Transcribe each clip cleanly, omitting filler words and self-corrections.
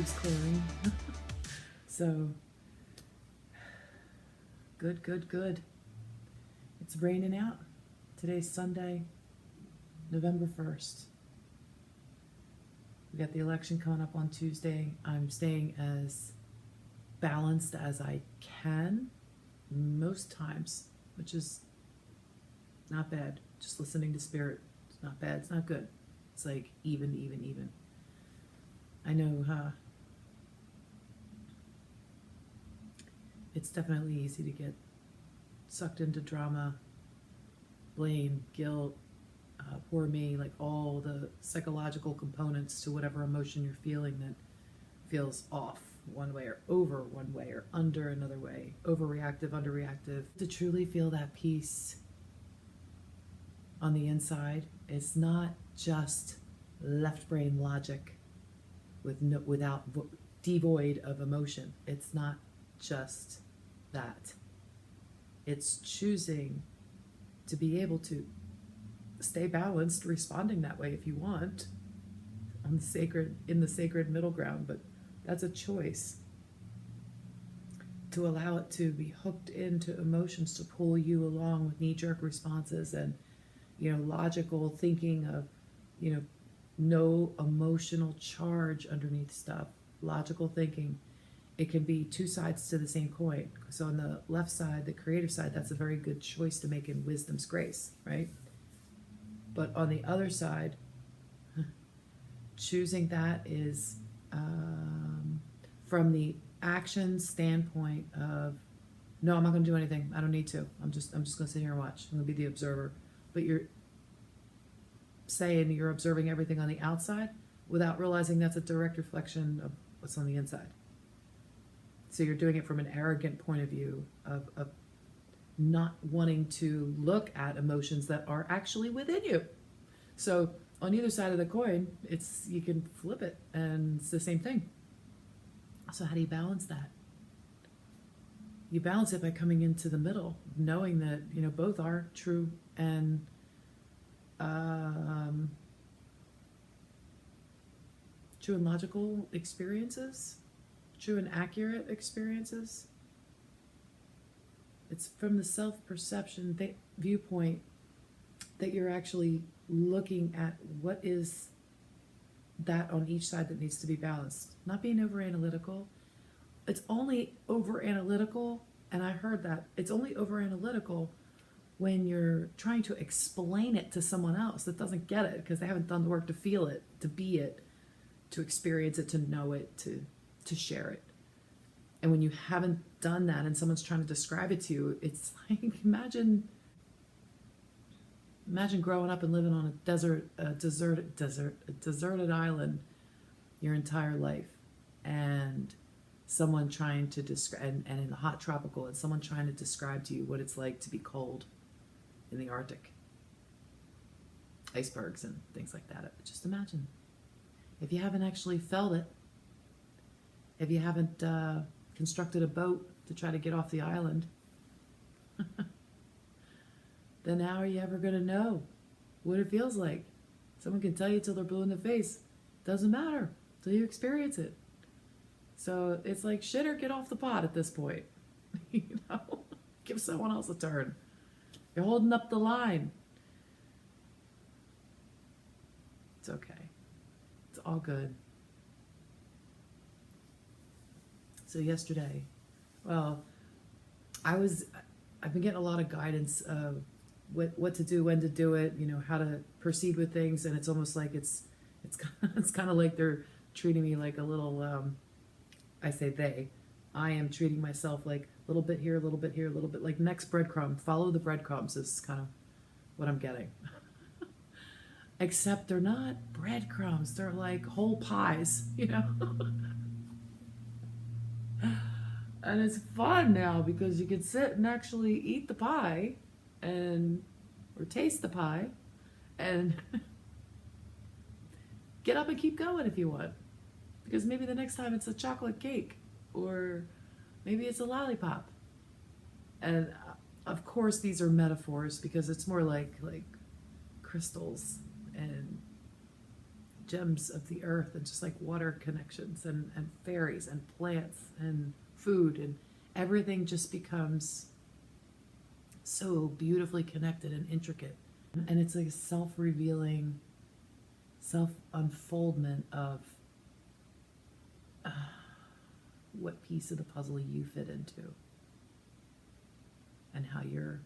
keeps clearing. So, good, good, good. It's raining out. Today's Sunday, November 1st. We got the election coming up on Tuesday. I'm staying as balanced as I can most times, which is not bad. Just listening to spirit. It's not bad. It's not good. It's like even. I know it's definitely easy to get sucked into drama, blame, guilt, poor me, like all the psychological components to whatever emotion you're feeling that feels off one way or over one way or under another way, overreactive, underreactive. To truly feel that peace on the inside, it's not just left brain logic without devoid of emotion. It's not just that. It's choosing to be able to stay balanced, responding that way if you want, in the sacred middle ground, but that's a choice. To allow it to be hooked into emotions to pull you along with knee-jerk responses and, logical thinking of, no emotional charge underneath stuff. Logical thinking. It can be two sides to the same coin. So on the left side, the creative side, that's a very good choice to make in wisdom's grace, right? But on the other side, choosing that is from the action standpoint of, no, I'm not going to do anything. I don't need to. I'm just going to sit here and watch. I'm going to be the observer. But you're saying you're observing everything on the outside without realizing that's a direct reflection of what's on the inside. So you're doing it from an arrogant point of view of not wanting to look at emotions that are actually within you. So on either side of the coin, you can flip it and it's the same thing. So how do you balance that? You balance it by coming into the middle, knowing that, both are true and true and logical experiences, true and accurate experiences. It's from the self-perception viewpoint that you're actually looking at what is that on each side that needs to be balanced. Not being over-analytical. It's only over-analytical, and I heard that, it's only over-analytical when you're trying to explain it to someone else that doesn't get it because they haven't done the work to feel it, to be it, to experience it, to know it, to share it. And when you haven't done that and someone's trying to describe it to you, it's like, imagine growing up and living on a deserted island your entire life, and someone trying to describe, and in the hot tropical, and someone trying to describe to you what it's like to be cold in the Arctic, icebergs and things like that. Just imagine, if you haven't actually felt it, if you haven't constructed a boat to try to get off the island, then how are you ever going to know what it feels like? Someone can tell you till they're blue in the face. Doesn't matter till you experience it. So it's like shit or get off the pot at this point. Give someone else a turn. You're holding up the line. It's okay. It's all good. So yesterday, well, I've been getting a lot of guidance of what to do, when to do it, how to proceed with things, and it's almost like it's kind of like they're treating me like a little, I am treating myself like a little bit here, a little bit here, a little bit, like next breadcrumb, follow the breadcrumbs is kind of what I'm getting. Except they're not breadcrumbs, they're like whole pies, And it's fun now because you can sit and actually eat the pie or taste the pie and get up and keep going if you want. Because maybe the next time it's a chocolate cake or maybe it's a lollipop. And of course these are metaphors because it's more like crystals and gems of the earth, and just like water connections and fairies and plants and food, and everything just becomes so beautifully connected and intricate. And it's like a self-revealing, self-unfoldment of what piece of the puzzle you fit into, and how you're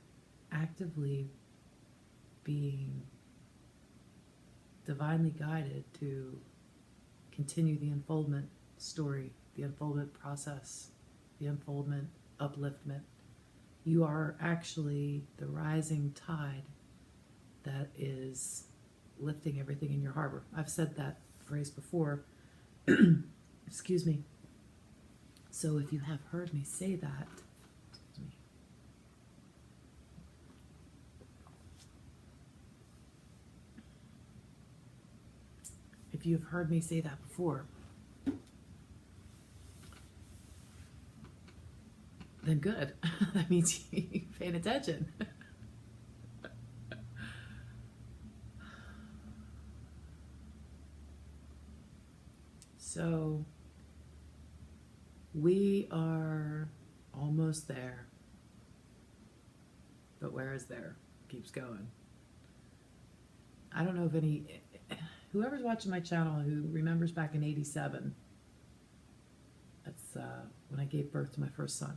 actively being divinely guided to continue the unfoldment story, the unfoldment process, the unfoldment upliftment. You are actually the rising tide that is lifting everything in your harbor. I've said that phrase before. Excuse me. So if you have heard me say that, excuse me. If you've heard me say that before, then good. That means you're paying attention. So we are almost there. But where is there? Keeps going. I don't know if whoever's watching my channel who remembers back in 87, that's when I gave birth to my first son.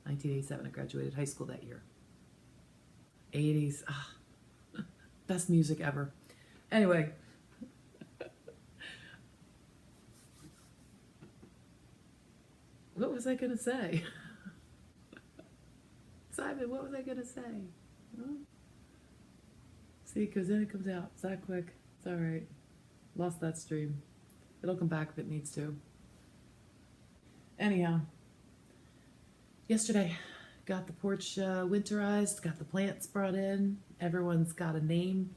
1987, I graduated high school that year. 80s, best music ever. Anyway, what was I going to say? Simon, what was I going to say? Huh? See, because then it comes out. It's that quick. It's all right. Lost that stream. It'll come back if it needs to. Anyhow, yesterday, got the porch winterized, got the plants brought in. Everyone's got a name.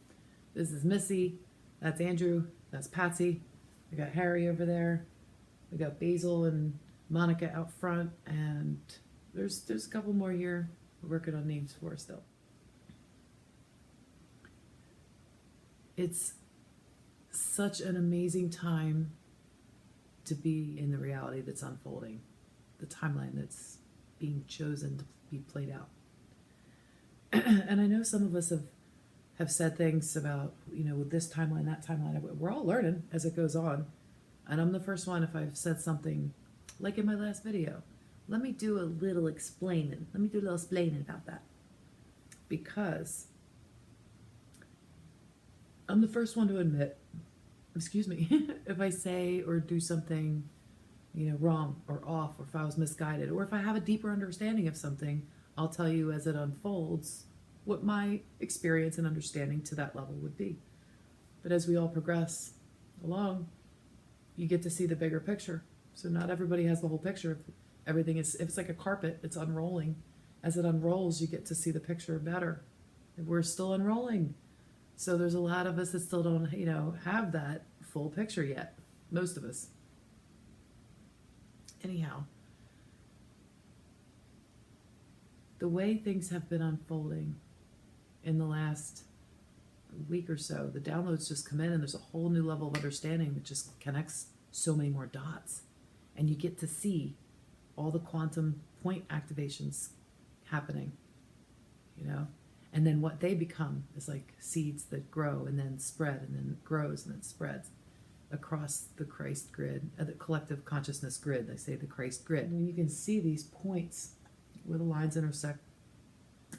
This is Missy. That's Andrew. That's Patsy. We got Harry over there. We got Basil and Monica out front, and there's a couple more here we're working on names for still. It's such an amazing time to be in the reality that's unfolding, the timeline that's being chosen to be played out. And I know some of us have said things about, with this timeline, that timeline. We're all learning as it goes on. And I'm the first one, if I've said something, like in my last video, let me do a little explaining. Let me do a little explaining about that. Because I'm the first one to admit, excuse me, if I say or do something, wrong or off, or if I was misguided, or if I have a deeper understanding of something, I'll tell you as it unfolds what my experience and understanding to that level would be. But as we all progress along, you get to see the bigger picture. So not everybody has the whole picture. Everything is, if it's like a carpet, it's unrolling. As it unrolls, you get to see the picture better. And we're still unrolling. So there's a lot of us that still don't, have that full picture yet. Most of us. Anyhow, the way things have been unfolding in the last week or so, the downloads just come in, and there's a whole new level of understanding that just connects so many more dots. And you get to see all the quantum point activations happening, and then what they become is like seeds that grow and then spread, and then grows and then spreads across the Christ grid, the collective consciousness grid. They say the Christ grid. And you can see these points where the lines intersect,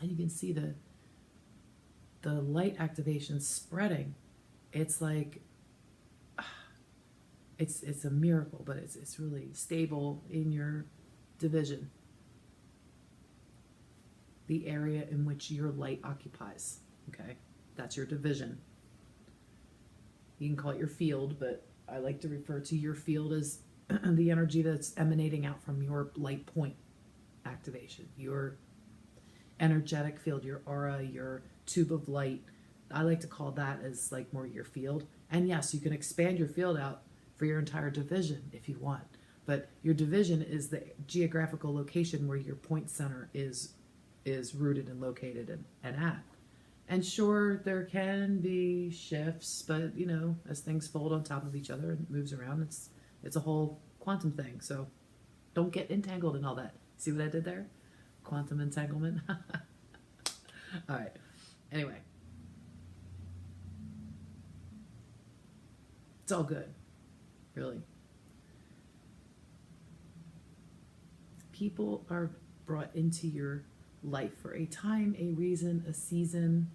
and you can see the light activation spreading. It's like, it's a miracle, but it's really stable in your division, the area in which your light occupies. Okay, that's your division. You can call it your field, but I like to refer to your field as the energy that's emanating out from your light point activation, your energetic field, your aura, your tube of light. I like to call that as like more your field. And yes, you can expand your field out for your entire division if you want, but your division is the geographical location where your point center is rooted and located and at. And sure, there can be shifts, but you know, as things fold on top of each other and moves around, it's a whole quantum thing. So don't get entangled in all that. See what I did there? Quantum entanglement. All right. Anyway, it's all good, really. People are brought into your life for a time, a reason, a season,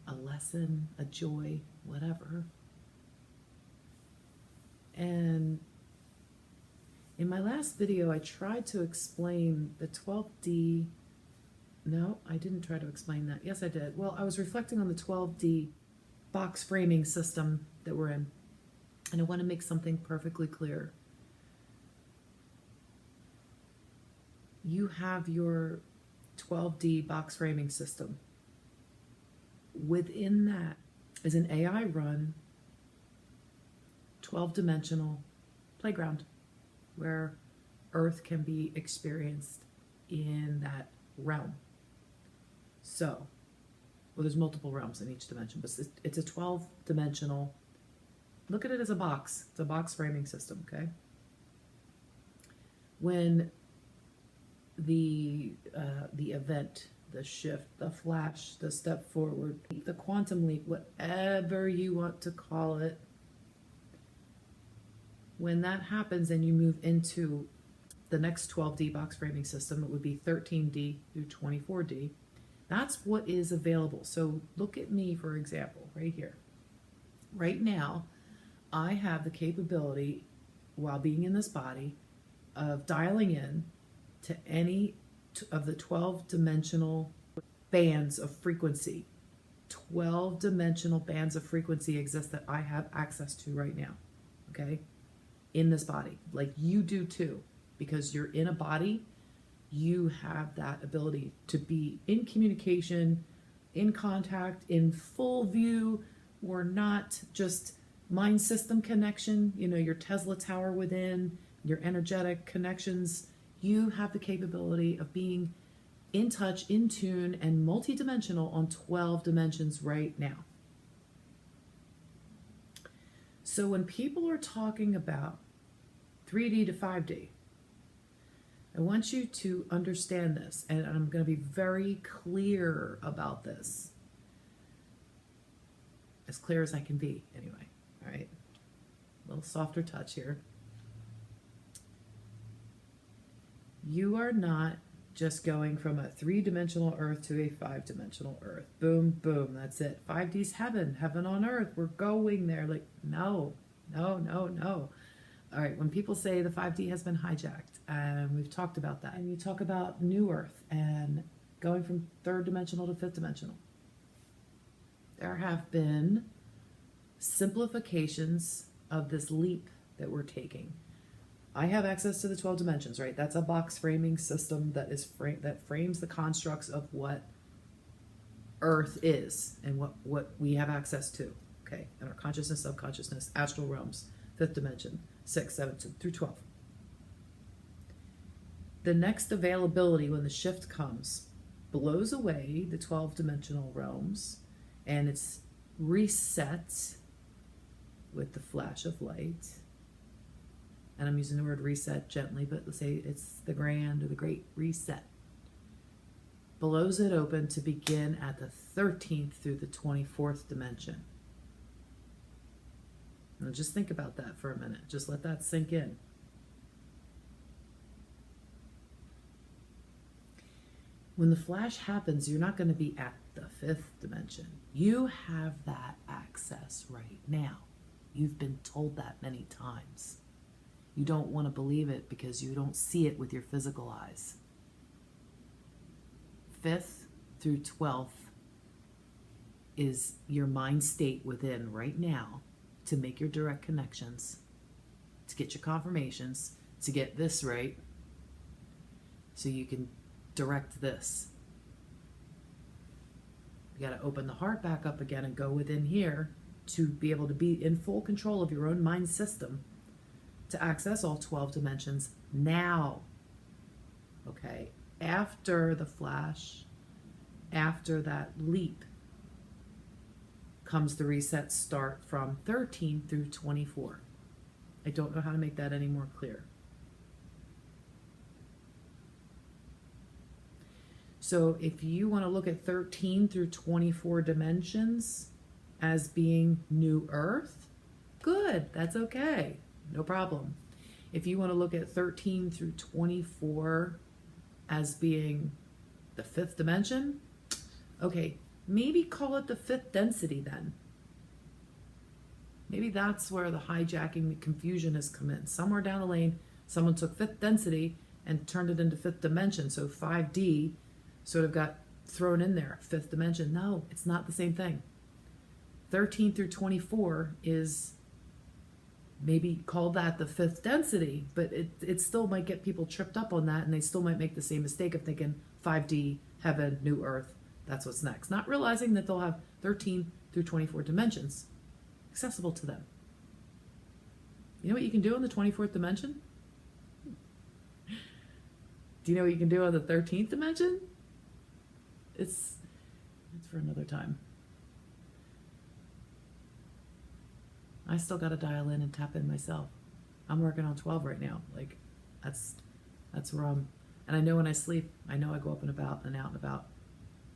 a lesson, a joy, whatever. And in my last video, I tried to explain the 12D. No, I didn't try to explain that. Yes, I did. Well, I was reflecting on the 12D box framing system that we're in. And I want to make something perfectly clear. You have your 12D box framing system. Within that is an AI run 12-dimensional playground where Earth can be experienced in that realm. So, well, there's multiple realms in each dimension, but it's a 12-dimensional, look at it as a box. It's a box framing system, okay? When the event, the shift, the flash, the step forward, the quantum leap, whatever you want to call it, when that happens and you move into the next 12D box framing system, it would be 13D through 24D. That's what is available. So look at me, for example, right here. Right now, I have the capability, while being in this body, of dialing in to any of the 12-dimensional bands of frequency. 12-dimensional bands of frequency exist that I have access to right now, okay? In this body, like you do too, because you're in a body, you have that ability to be in communication, in contact, in full view, or not just mind system connection, you know, your Tesla tower within, your energetic connections. You have the capability of being in touch, in tune, and multidimensional on 12 dimensions right now. So when people are talking about 3D to 5D, I want you to understand this, and I'm going to be very clear about this. As clear as I can be, anyway. All right? A little softer touch here. You are not just going from a 3-dimensional Earth to a 5-dimensional Earth. Boom, boom, that's it. 5D's heaven, heaven on earth. We're going there. Like, no, no, no, no. All right, when people say the 5D has been hijacked, and we've talked about that, and you talk about New Earth and going from 3rd dimensional to 5th dimensional, there have been simplifications of this leap that we're taking. I have access to the 12 dimensions, right? That's a box framing system that is that frames the constructs of what Earth is and what we have access to, okay? And our consciousness, subconsciousness, astral realms, 5th dimension, 6, 7 through 12. The next availability when the shift comes blows away the 12-dimensional realms, and it's reset with the flash of light. And I'm using the word reset gently, but let's say it's the grand or the great reset. Blows it open to begin at the 13th through the 24th dimension. Now just think about that for a minute. Just let that sink in. When the flash happens, you're not going to be at the 5th dimension. You have that access right now. You've been told that many times. You don't want to believe it because you don't see it with your physical eyes. 5th through 12th is your mind state within right now to make your direct connections, to get your confirmations, to get this right, so you can direct this. You got to open the heart back up again and go within here to be able to be in full control of your own mind system to access all 12 dimensions now. Okay, after the flash, after that leap comes the reset start from 13 through 24. I don't know how to make that any more clear. So if you want to look at 13 through 24 dimensions as being New Earth, good, that's okay, no problem. If you want to look at 13 through 24 as being the fifth dimension, okay, maybe call it the fifth density then. Maybe that's where the hijacking, the confusion has come in. Somewhere down the lane, someone took fifth density and turned it into fifth dimension. So 5D sort of got thrown in there, fifth dimension. No, it's not the same thing. 13 through 24 is maybe call that the fifth density, but it still might get people tripped up on that, and they still might make the same mistake of thinking 5D, heaven, new earth, that's what's next. Not realizing that they'll have 13 through 24 dimensions accessible to them. You know what you can do in the 24th dimension? Do you know what you can do on the 13th dimension? It's for another time. I still got to dial in and tap in myself. I'm working on 12 right now. Like, that's where I'm. And I know when I sleep, I know I go up and about and out and about.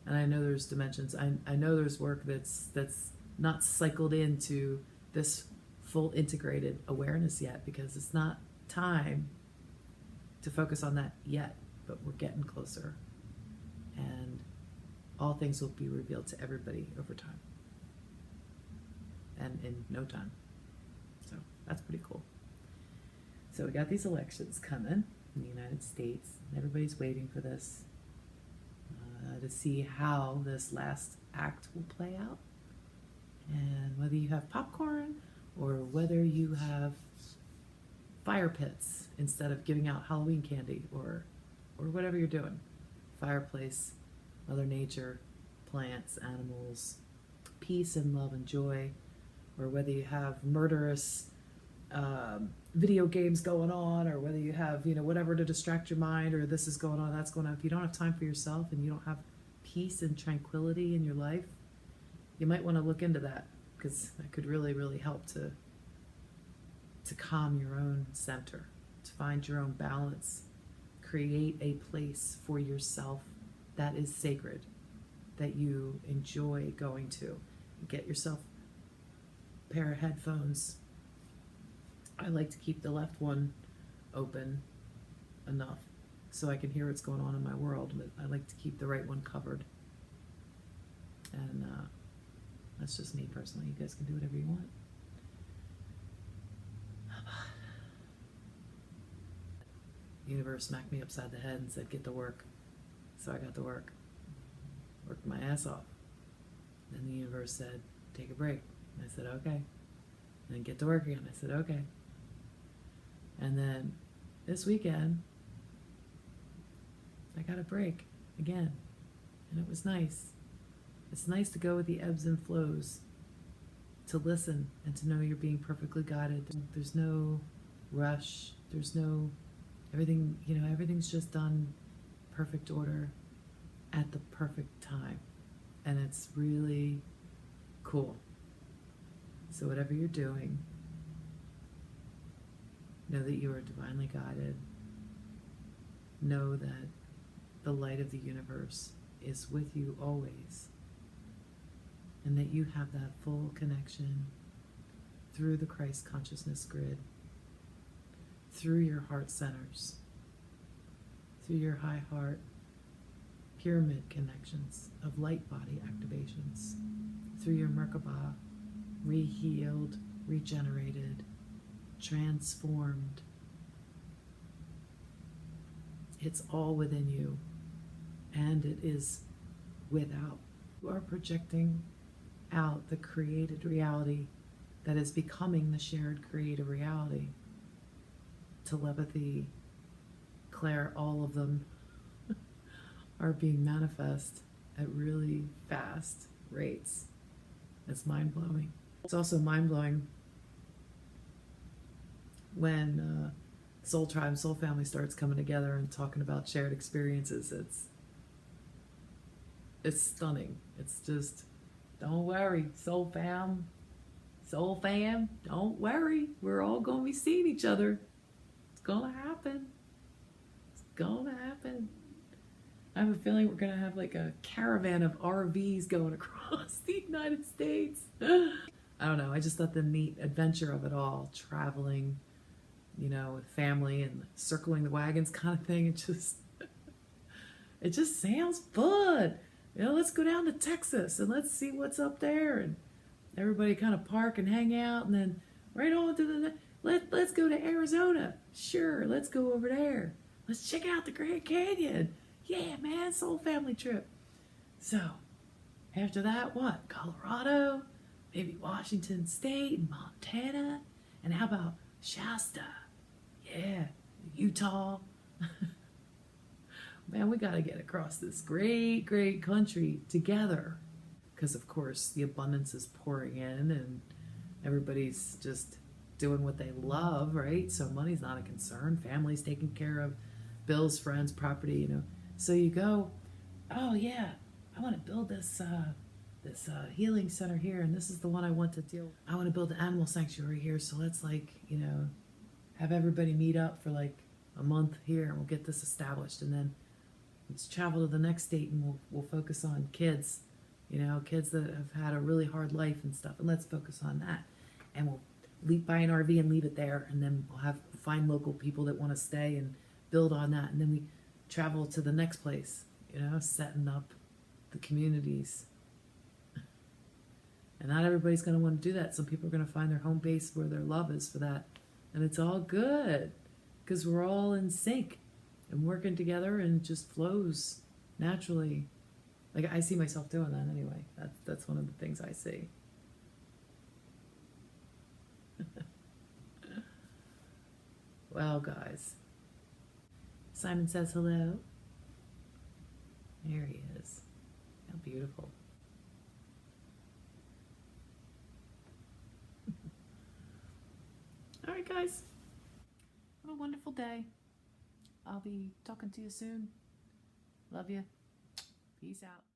And I know there's dimensions. I know there's work that's not cycled into this full integrated awareness yet, because it's not time to focus on that yet, but we're getting closer. And all things will be revealed to everybody over time. And in no time. So that's pretty cool. So we got these elections coming in the United States. Everybody's waiting for this to see how this last act will play out. And whether you have popcorn or whether you have fire pits instead of giving out Halloween candy, or whatever you're doing. Fireplace, Mother Nature, plants, animals, peace and love and joy. Or whether you have murderous video games going on, or whether you have, whatever to distract your mind, or this is going on, that's going on. If you don't have time for yourself and you don't have peace and tranquility in your life, you might want to look into that, because that could really, really help to calm your own center, to find your own balance, create a place for yourself that is sacred, that you enjoy going to. Get yourself pair of headphones. I like to keep the left one open enough so I can hear what's going on in my world, but I like to keep the right one covered. And that's just me personally. You guys can do whatever you want. The universe smacked me upside the head and said, get to work. So I got to work. Worked my ass off. Then the universe said, take a break. I said, okay. And then get to work again. I said, okay. And then this weekend, I got a break again. And it was nice. It's nice to go with the ebbs and flows, to listen and to know you're being perfectly guided. There's no rush. There's no, everything's just done perfect order at the perfect time. And it's really cool. So whatever you're doing, know that you are divinely guided. Know that the light of the universe is with you always. And that you have that full connection through the Christ consciousness grid, through your heart centers, through your high heart pyramid connections of light body activations, through your Merkaba, re-healed, regenerated, transformed. It's all within you, and it is without. You are projecting out the created reality that is becoming the shared creative reality. Telepathy, Claire, all of them are being manifest at really fast rates. It's mind-blowing. It's also mind-blowing when Soul Tribe, Soul Family starts coming together and talking about shared experiences. it's stunning. It's just, don't worry, soul fam, don't worry. We're all gonna be seeing each other. It's gonna happen. It's gonna happen. I have a feeling we're gonna have like a caravan of RVs going across the United States. I don't know. I just thought the neat adventure of it all, traveling, with family and circling the wagons kind of thing. It just sounds fun. Let's go down to Texas and let's see what's up there, and everybody kind of park and hang out, and then right on to let's go to Arizona. Sure, let's go over there. Let's check out the Grand Canyon. Yeah, man, soul family trip. So, after that, what? Colorado, maybe Washington State, and Montana, and how about Shasta? Yeah, Utah. Man, we got to get across this great, great country together. Because, of course, the abundance is pouring in and everybody's just doing what they love, right? So money's not a concern. Family's taken care of, bills, friends, property. So you go, oh, yeah, I want to build this healing center here, and this is the one I want to do. I want to build an animal sanctuary here, so let's, have everybody meet up for, a month here, and we'll get this established, and then let's travel to the next state, and we'll focus on kids, kids that have had a really hard life and stuff, and let's focus on that. And we'll buy an RV and leave it there, and then we'll find local people that want to stay and build on that, and then we travel to the next place, setting up the communities. And not everybody's going to want to do that. Some people are going to find their home base where their love is for that, and it's all good because we're all in sync and working together, and it just flows naturally. I see myself doing that anyway. That's one of the things I see. Well, guys, Simon says hello. There he is. How beautiful. All right, guys. Have a wonderful day. I'll be talking to you soon. Love you. Peace out.